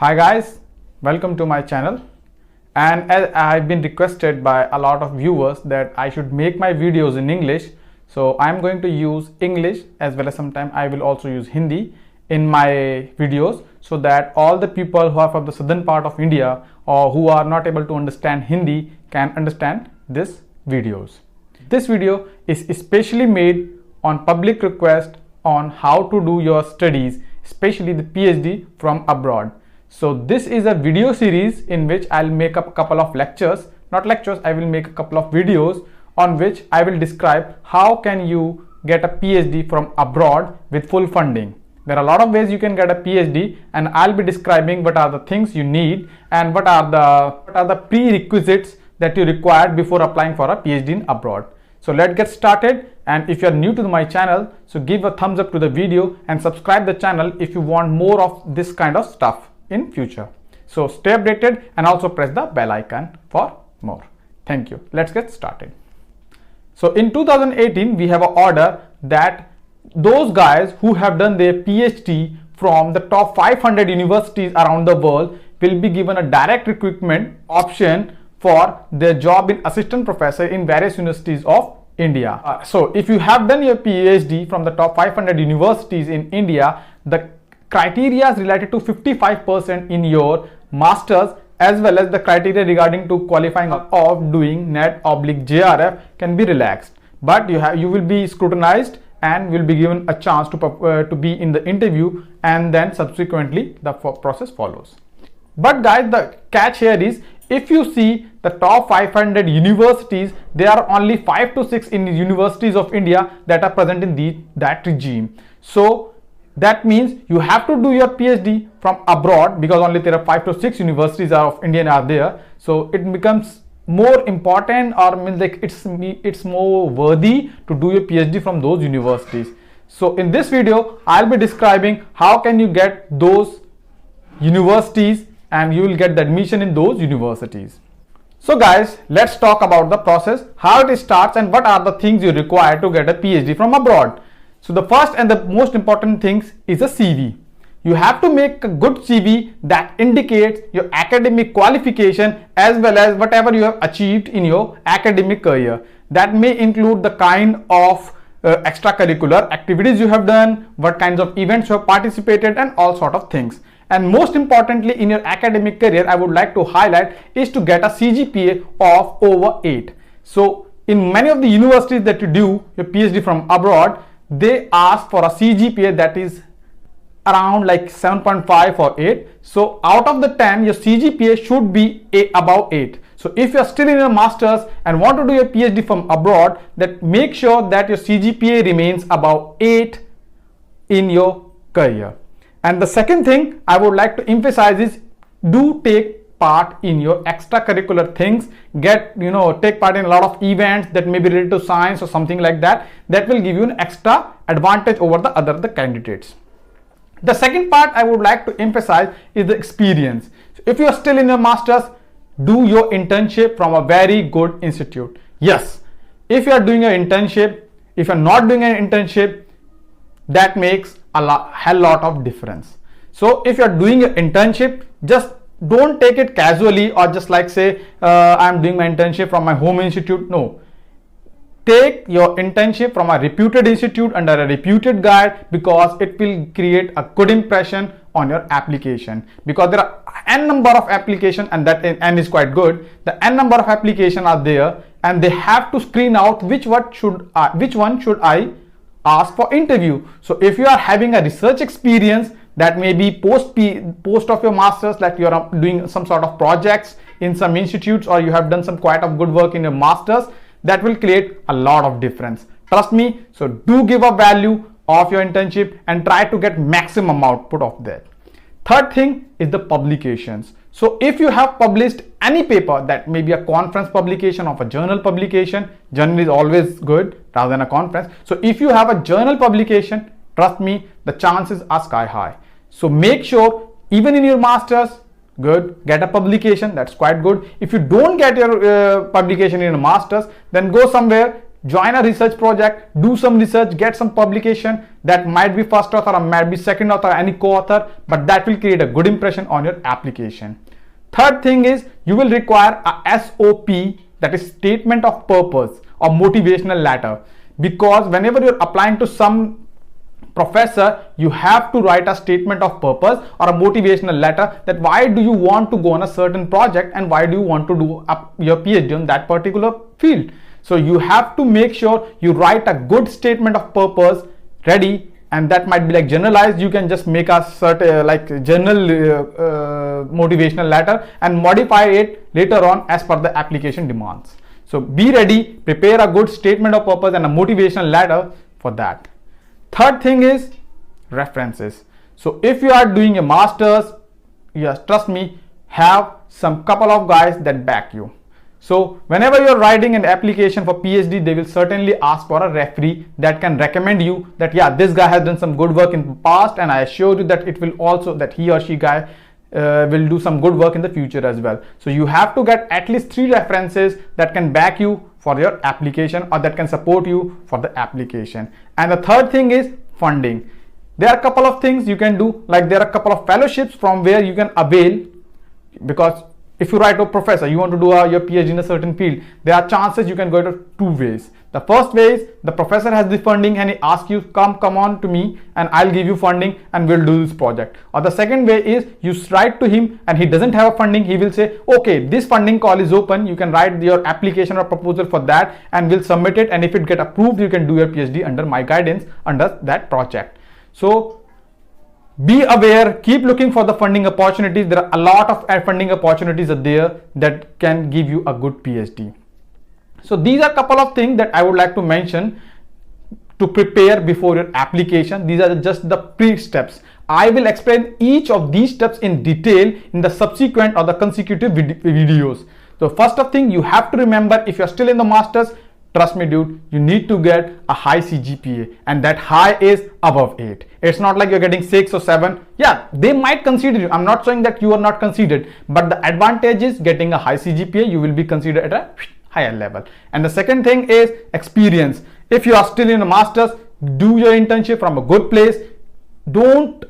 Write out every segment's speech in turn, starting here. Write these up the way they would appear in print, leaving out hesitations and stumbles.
Hi guys, welcome to my channel. And as I've been requested by a lot of viewers that I should make my videos in English, so I'm going to use English as well as sometimes I will also use Hindi in my videos so that all the people who are from the southern part of India or who are not able to understand Hindi can understand these videos. This video is especially made on public request on how to do your studies, especially the PhD from abroad. So this is a video series in which I'll make up a couple of lectures, not lectures, I will make a couple of videos on which I will describe how can you get a PhD from abroad with full funding. There are a lot of ways you can get a PhD and I'll be describing what are the things you need and what are the prerequisites that you require before applying for a PhD in abroad. So let's get started, and if you are new to my channel, so give a thumbs up to the video and subscribe the channel if you want more of this kind of stuff in future. So stay updated and also press the bell icon for more. Thank you. Let's get started. So in 2018 we have an order that those guys who have done their PhD from the top 500 universities around the world will be given a direct recruitment option for their job in assistant professor in various universities of India. So if you have done your PhD from the top 500 universities in India, the criteria is related to 55% in your masters as well as the criteria regarding to qualifying of doing NET/JRF can be relaxed, but you will be scrutinized and will be given a chance to be in the interview, and then subsequently the process follows. But guys, the catch here is, if you see the top 500 universities, there are only 5 to 6 in universities of India that are present in that regime. So that means you have to do your PhD from abroad because only there are 5 to 6 universities of India are there. So it becomes more important, or means like it's more worthy to do your PhD from those universities. So in this video I'll be describing how can you get those universities and you will get the admission in those universities. So guys, let's talk about the process, how it starts and what are the things you require to get a PhD from abroad. So the first and the most important things is a CV. You have to make a good CV that indicates your academic qualification as well as whatever you have achieved in your academic career. That may include the kind of extracurricular activities you have done, what kinds of events you have participated, and all sort of things. And most importantly, in your academic career, I would like to highlight is to get a CGPA of over 8. So in many of the universities that you do your PhD from abroad, they ask for a CGPA that is around like 7.5 or 8. So out of the 10, your CGPA should be above 8. So if you are still in your masters and want to do your PhD from abroad, that make sure that your CGPA remains above 8 in your career. And the second thing I would like to emphasize is, do take part in your extracurricular things. Take part in a lot of events that may be related to science or something like that. That will give you an extra advantage over the other candidates. The second part I would like to emphasize is the experience. So if you are still in your masters, do your internship from a very good institute. Yes, if you are doing an internship, if you are not doing an internship, that makes a hell lot of difference. So if you are doing an internship, just don't take it casually or just like say I'm doing my internship from my home institute. No, take your internship from a reputed institute under a reputed guide, because it will create a good impression on your application, because there are n number of applications, and that n is quite good. The n number of applications are there and they have to screen out which one should I ask for interview. So if you are having a research experience, that may be post of your masters, like you are doing some sort of projects in some institutes, or you have done some quite of good work in your masters, that will create a lot of difference. Trust me. So do give a value of your internship and try to get maximum output of that. Third thing is the publications. So if you have published any paper, that may be a conference publication of a journal publication, journal is always good rather than a conference. So if you have a journal publication, trust me, the chances are sky high. So make sure even in your masters, good, get a publication, that's quite good. If you don't get your publication in a masters, then go somewhere join a research project, do some research, get some publication. That might be first author or might be second author, any co-author, but that will create a good impression on your application. Third thing is you will require a SOP, that is statement of purpose or motivational letter, because whenever you're applying to some professor, you have to write a statement of purpose or a motivational letter, that why do you want to go on a certain project and why do you want to do your PhD on that particular field. So you have to make sure you write a good statement of purpose ready, and that might be like generalized. You can just make a certain like general motivational letter and modify it later on as per the application demands. So be ready, prepare a good statement of purpose and a motivational letter for that. Third thing is references. So if you are doing a master's, yes, trust me, have some couple of guys that back you. So whenever you're writing an application for PhD, they will certainly ask for a referee that can recommend you that, yeah, this guy has done some good work in the past, and I assure you that it will also, that he or she guy will do some good work in the future as well. So you have to get at least 3 references that can back you for your application or that can support you for the application. And the third thing is funding. There are a couple of things you can do, like there are a couple of fellowships from where you can avail, because if you write to a professor, you want to do your PhD in a certain field, there are chances you can go to 2 ways. The first way is the professor has the funding and he asks you, come on to me and I'll give you funding and we'll do this project. Or the second way is you write to him and he doesn't have a funding. He will say, okay, this funding call is open. You can write your application or proposal for that and we'll submit it. And if it get approved, you can do your PhD under my guidance under that project. So be aware, keep looking for the funding opportunities. There are a lot of funding opportunities are there that can give you a good PhD. So these are a couple of things that I would like to mention to prepare before your application. These are just the pre-steps. I will explain each of these steps in detail in the subsequent or the consecutive videos. So first of thing, you have to remember, if you're still in the masters, trust me dude, you need to get a high CGPA, and that high is above 8. It's not like you're getting 6 or 7. Yeah, they might consider you. I'm not saying that you are not considered, but the advantage is getting a high CGPA, you will be considered at a higher level. And the second thing is experience. If you are still in a master's, do your internship from a good place. Don't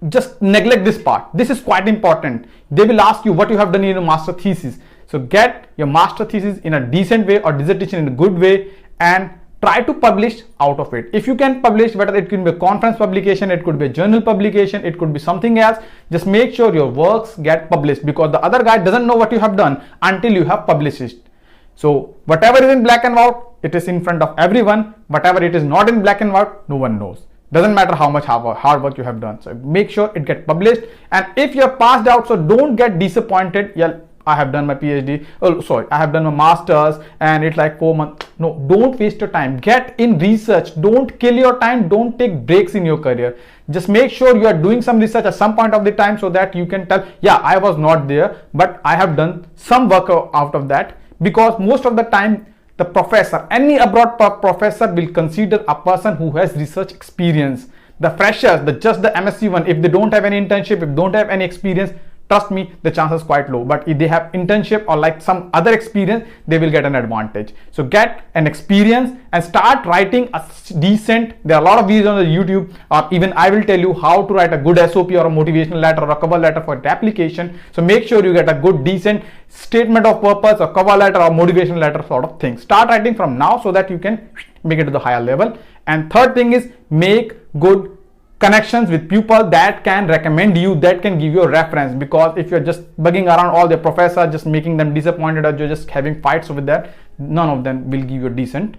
just neglect this part. This is quite important. They will ask you what you have done in your master thesis. So get your master thesis in a decent way or dissertation in a good way and try to publish out of it. If you can publish, whether it could be a conference publication, it could be a journal publication, it could be something else, just make sure your works get published, because the other guy doesn't know what you have done until you have published it. So whatever is in black and white, it is in front of everyone. Whatever it is not in black and white, no one knows. Doesn't matter how much hard work you have done. So make sure it gets published. And if you're passed out, so don't get disappointed. Yeah, I have done my PhD. Oh, sorry, I have done my master's and it's like 4 months. No, don't waste your time. Get in research. Don't kill your time. Don't take breaks in your career. Just make sure you are doing some research at some point of the time so that you can tell, yeah, I was not there, but I have done some work out of that. Because most of the time, the professor, any abroad professor will consider a person who has research experience. The freshers, just the MSc one, if they don't have any internship, if don't have any experience, trust me, the chances is quite low. But if they have internship or like some other experience, they will get an advantage. So get an experience and start writing a decent, there are a lot of videos on the YouTube, or even I will tell you how to write a good SOP or a motivational letter or a cover letter for the application. So make sure you get a good decent statement of purpose or cover letter or motivational letter sort of thing. Start writing from now so that you can make it to the higher level. And third thing is make good connections with people that can recommend you, that can give you a reference. Because if you're just bugging around all the professors, just making them disappointed, or you're just having fights with that, none of them will give you a decent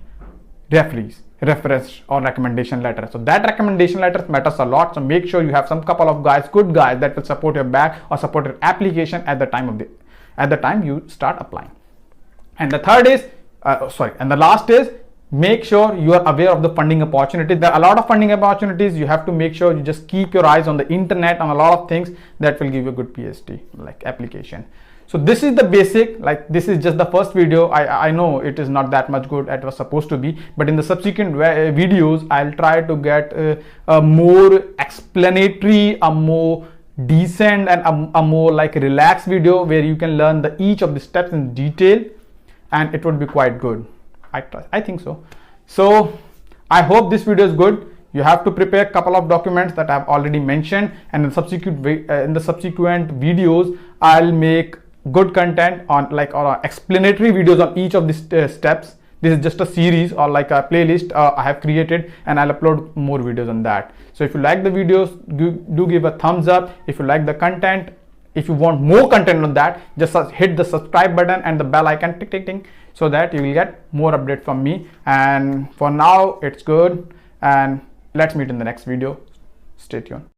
reference or recommendation letter. So that recommendation letter matters a lot. So make sure you have some couple of guys, good guys, that will support your back or support your application at the time you start applying. And the third is and the last is, make sure you are aware of the funding opportunities. There are a lot of funding opportunities. You have to make sure you just keep your eyes on the internet on a lot of things that will give you a good PhD like application. So this is the basic, like this is just the first video. I know it is not that much good as it was supposed to be, but in the subsequent videos I'll try to get a more explanatory, a more decent and a more like relaxed video where you can learn each of the steps in detail, and it would be quite good. I think so. So I hope this video is good. You have to prepare a couple of documents that I've already mentioned, and in the subsequent videos I'll make good content on or explanatory videos on each of these steps. This is just a series or like a playlist I have created, and I'll upload more videos on that. So if you like the videos, do give a thumbs up. If you like the content, if you want more content on that, just hit the subscribe button and the bell icon, tick tick tick, so that you will get more update from me. And for now it's good, and let's meet in the next video. Stay tuned.